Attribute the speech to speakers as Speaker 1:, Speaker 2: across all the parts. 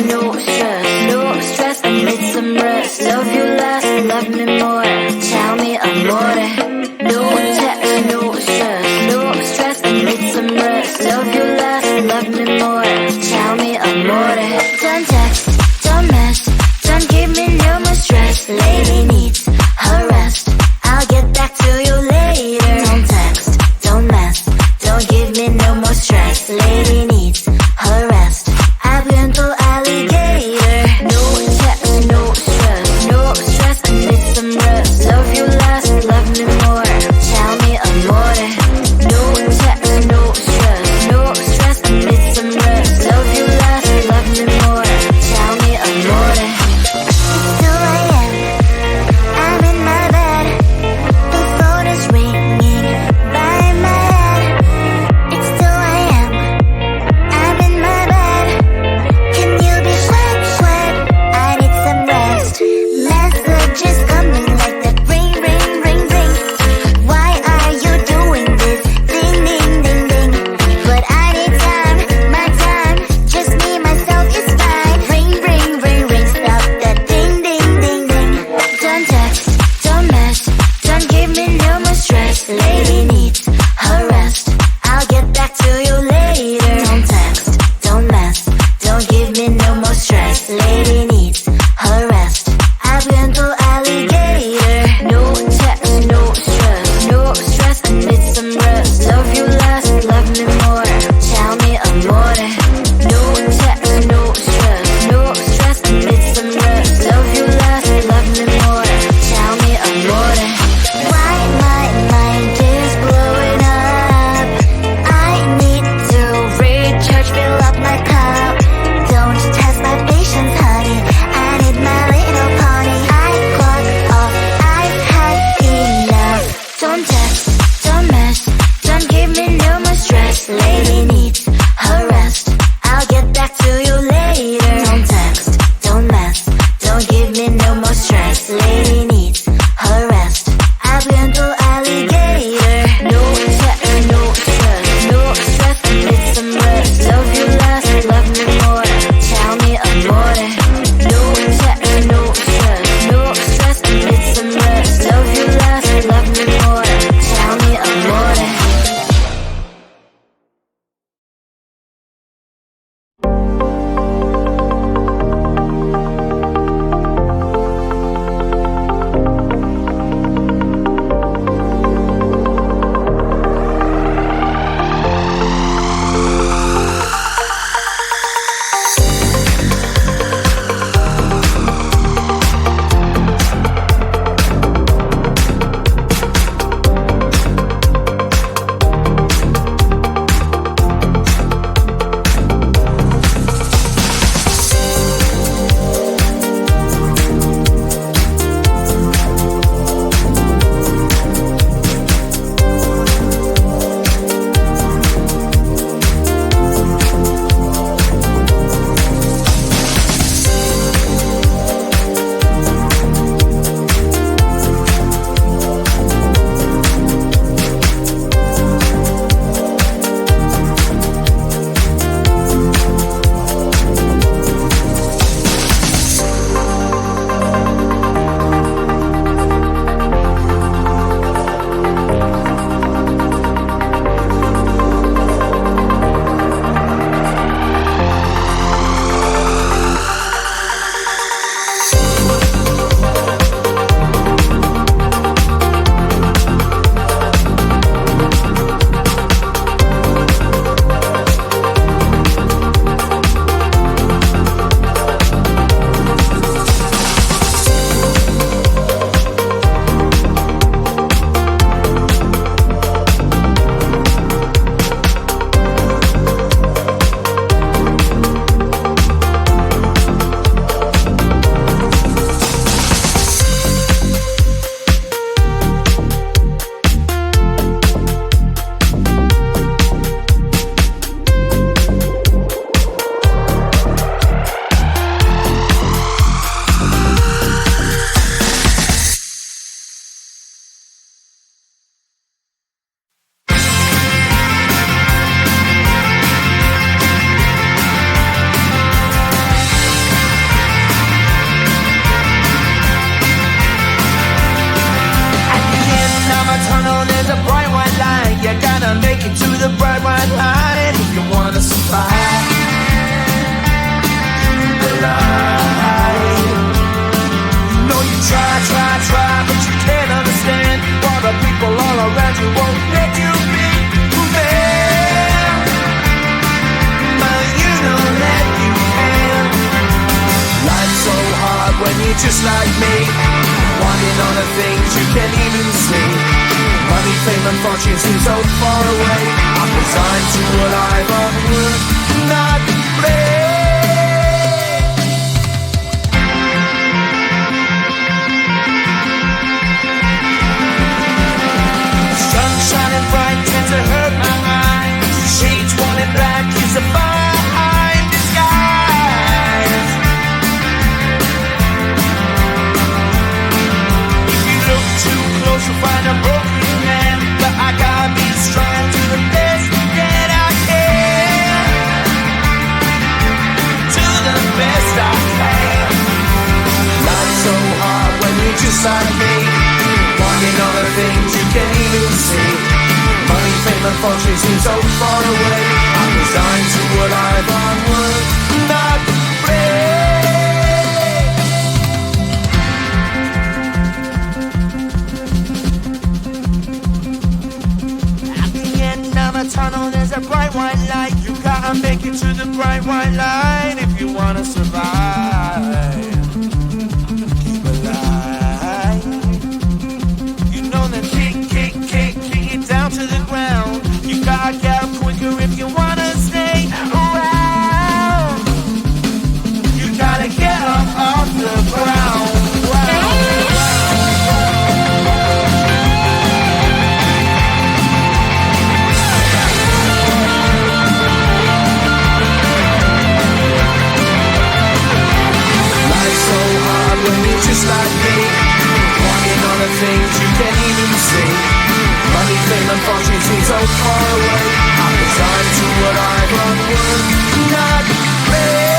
Speaker 1: no stress, no stress, I need some rest. Love you less, love me more, tell me amore. No text, no stress, no stress, I need some rest. Love you less, love me more, tell me amore. Don't text, don't mess, don't give me no more stress. Lady needs her rest, I'll get back to you later. Don't text, don't mess, don't give me no more stress. Lady needs her rest, I've been to alligator.
Speaker 2: it won't let you be man, but you know that you can. Life's so hard when you're just like me, wanting all the things you can't even see. Money, fame and fortune seem so far away. I'm resigned to what I've unworked, not play. Sun shining bright tends to hurt my eyes. Shades worn in black is a fine disguise. If you look too close you'll find a broken man, but I gotta be strong to the best that I can. To the best I can. Life's so hard when you're just like me, wanting all the things you can't even see. Money, fame and fortune seem so far away. I'm resigned to what I've unworked, not at the end of a tunnel there's a bright white light. You gotta make it to the bright white light if you wanna survive. Keep alive. You know that kick it down to the ground. You gotta get up quicker if you wanna stay around. You gotta get up off the ground. Just like me, wanting all the things you can't even see. Money, fame and fortune seem so far away. I'm resigned to what I've unworked, not play.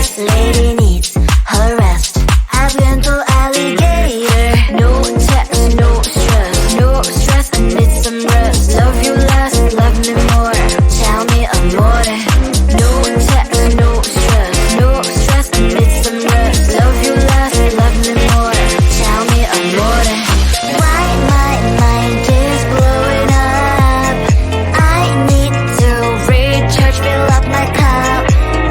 Speaker 1: stress, lady needs her rest. I've been to alligator. No text, no stress, no stress, I need some rest. Love you less, love me more. Tell me amore. No text, no stress, no stress, I need some rest. Love you less, love me more. Tell me amore. Why my mind is blowing up? I need to recharge, fill up my cup.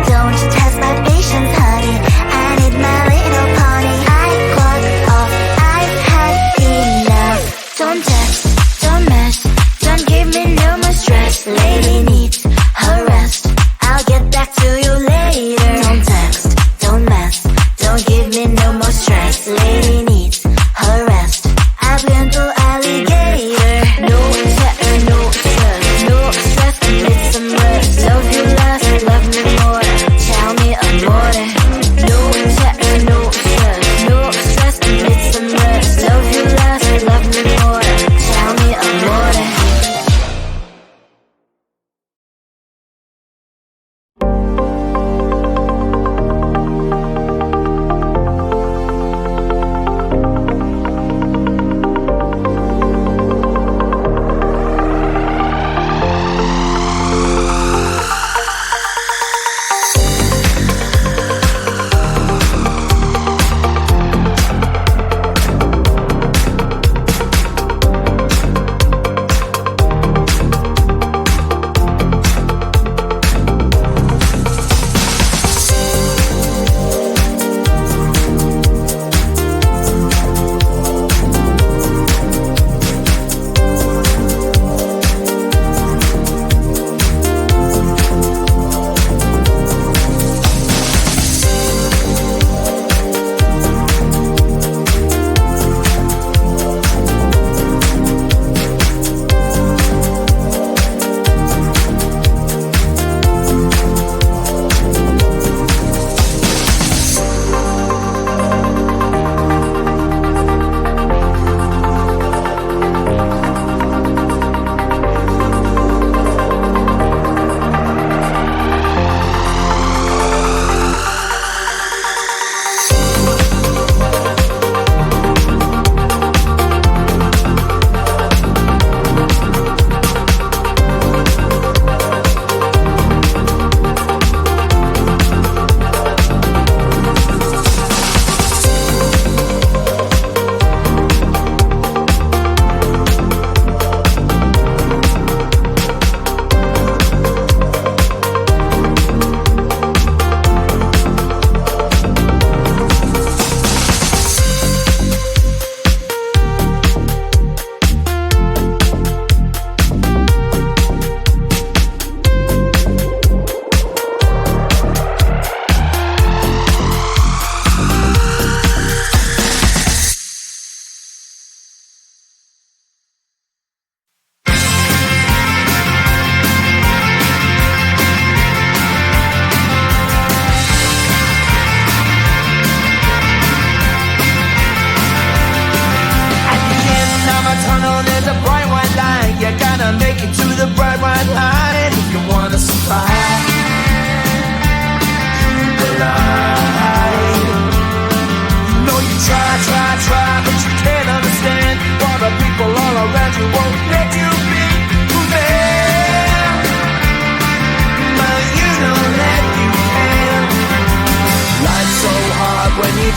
Speaker 1: Don't test my patience, honey. I need my little pony. I clock off, I've had enough. Don't text, don't mess, don't give me no more stress. Lady needs her rest. I'll get back to you later. Don't text, don't mess, don't give me no more stress. Lady needs her rest. I've been to alligator. No text, no stress, no stress, I need some rest. Love you less, love me more. Tell me amore. No text, no stress, no stress, I need some rest. Love you less, love me more. Tell me amore.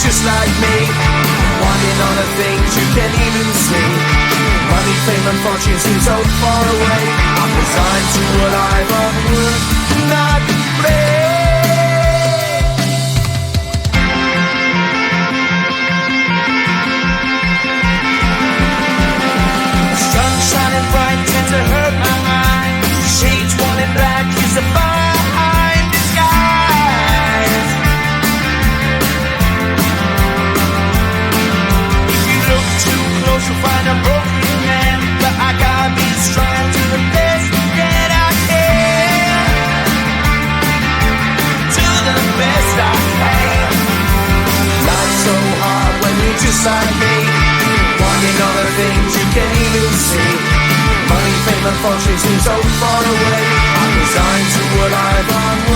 Speaker 2: Just like me, wanting all the things you can't even see. Money, fame and fortune seem so far away. I'm resigned to a life of work, not play. Sun shining bright tends to hurt my mind. Shades worn in black is a fine disguise. You'll find a broken man, but I gotta be strong to the best that I can. To the best I can. Life's so hard when you're just like me, wanting all the things you can't even see. Money, fame and fortune seem so far away. I'm resigned to what I've on.